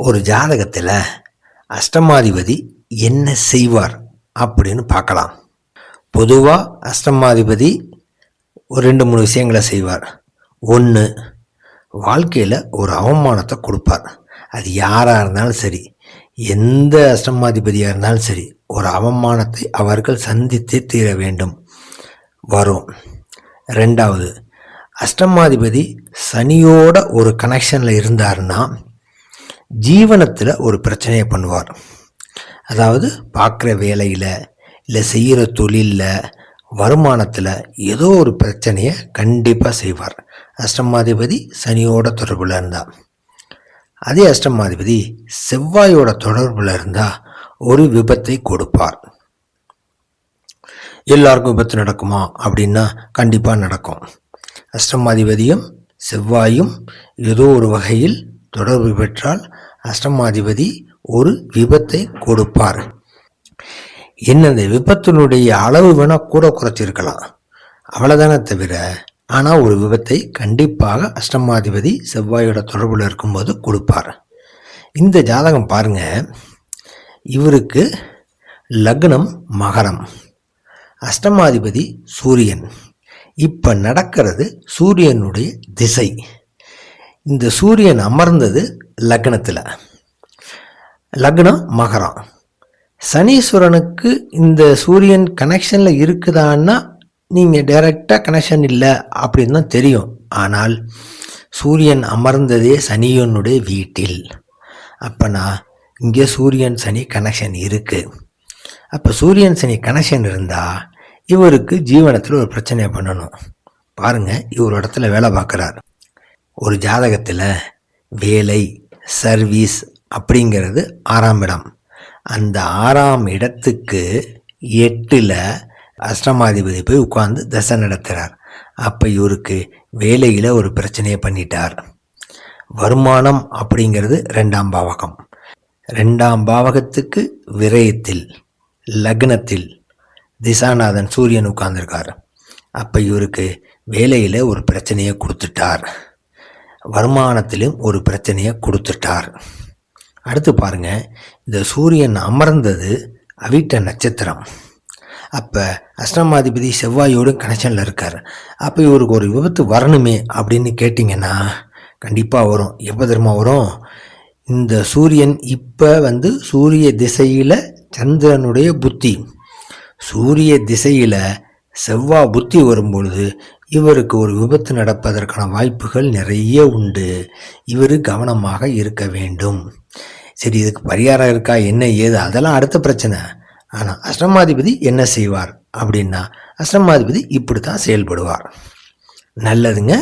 ஒரு ஜாதகத்தில் அஷ்டமாதிபதி என்ன செய்வார் அப்படின்னு பார்க்கலாம். பொதுவாக அஷ்டமாதிபதி ஒரு 2-3 விஷயங்களை செய்வார். ஒன்று, வாழ்க்கையில் ஒரு அவமானத்தை கொடுப்பார். அது யாராக இருந்தாலும் சரி, எந்த அஷ்டமாதிபதியாக இருந்தாலும் சரி, ஒரு அவமானத்தை அவர்கள் சந்தித்தே தீர வேண்டும் வரும். 2வது, அஷ்டமாதிபதி சனியோட ஒரு கனெக்ஷனில் இருந்தார்னா ஜீவனத்தில் ஒரு பிரச்சனையை பண்ணுவார். அதாவது பார்க்குற வேலையில், இல்லை செய்கிற தொழிலில், வருமானத்தில் ஏதோ ஒரு பிரச்சனையை கண்டிப்பாக செய்வார். அஷ்டமாதிபதி சனியோட தொடர்பில் இருந்தால். அதே அஷ்டமாதிபதி செவ்வாயோட தொடர்பில் இருந்தால் ஒரு விபத்தை கொடுப்பார். எல்லாருக்கும் விபத்து நடக்குமா அப்படின்னா கண்டிப்பாக நடக்கும். அஷ்டமாதிபதியும் செவ்வாயும் ஏதோ ஒரு வகையில் தொடர்பு பெற்றால் அஷ்டமாதிபதி ஒரு விபத்தை கொடுப்பார். என்னது, விபத்தினுடைய அளவு வேணால் கூட குறைச்சிருக்கலாம், அவ்வளோதானே தவிர, ஆனால் ஒரு விபத்தை கண்டிப்பாக அஷ்டமாதிபதி செவ்வாயோட தொடர்பில் இருக்கும்போது கொடுப்பார். இந்த ஜாதகம் பாருங்க, இவருக்கு லக்னம் மகரம், அஷ்டமாதிபதி சூரியன். இப்போ நடக்கிறது சூரியனுடைய திசை. இந்த சூரியன் அமர்ந்தது லக்னத்தில், லக்னம் மகரம். சனீஸ்வரனுக்கு இந்த சூரியன் கனெக்ஷனில் இருக்குதான்னா நீங்கள் டைரெக்டாக கனெக்ஷன் இல்லை அப்படின்னு தான் தெரியும். ஆனால் சூரியன் அமர்ந்ததே சனியனுடைய வீட்டில். அப்போனா இங்கே சூரியன் சனி கனெக்ஷன் இருக்குது. அப்போ சூரியன் சனி கனெக்ஷன் இருந்தால் இவருக்கு ஜீவனத்தில் ஒரு பிரச்சனையை பண்ணணும். பாருங்கள், இவர் இடத்துல வேலை பார்க்குறார். ஒரு ஜாதகத்தில் வேலை, சர்வீஸ் அப்படிங்கிறது 6ஆம் இடம். அந்த 6ஆம் இடத்துக்கு 8ல் அஷ்டமாதிபதி போய் உட்கார்ந்து தசை நடத்துகிறார். அப்போ இவருக்கு வேலையில் ஒரு பிரச்சனையை பண்ணிட்டார். வருமானம் அப்படிங்கிறது 2ஆம் பாவகம். 2ஆம் பாவகத்துக்கு விரயத்தில் லக்னத்தில் திசாநாதன் சூரியன் உட்கார்ந்துருக்கார். அப்போ இவருக்கு வேலையில் ஒரு பிரச்சனையை கொடுத்துட்டார், வருமானத்திலும் ஒரு பிரச்சனையை கொடுத்துட்டார். அடுத்து பாருங்கள், இந்த சூரியன் அமர்ந்தது அவிட்ட நட்சத்திரம். அப்போ அஷ்டமாதிபதி செவ்வாயோடு கனெக்ஷனில் இருக்கார். அப்போ இவருக்கு ஒரு விபத்து வரணுமே அப்படின்னு கேட்டிங்கன்னா கண்டிப்பாக வரும். எப்போ தெரியுமா வரும்? இந்த சூரியன் இப்போ சூரிய திசையில் சந்திரனுடைய புத்தி, சூரிய திசையில் செவ்வாய் புத்தி வரும்பொழுது இவருக்கு ஒரு விபத்து நடப்பதற்கான வாய்ப்புகள் நிறைய உண்டு. இவர் கவனமாக இருக்க வேண்டும். சரி, இதுக்கு பரிகாரம் இருக்கா, என்ன ஏது, அதெல்லாம் அடுத்த பிரச்சனை. ஆனால் அஷ்டமாதிபதி என்ன செய்வார் அப்படின்னா, அஷ்டமாதிபதி இப்படி தான் செயல்படுவார். நல்லதுங்க.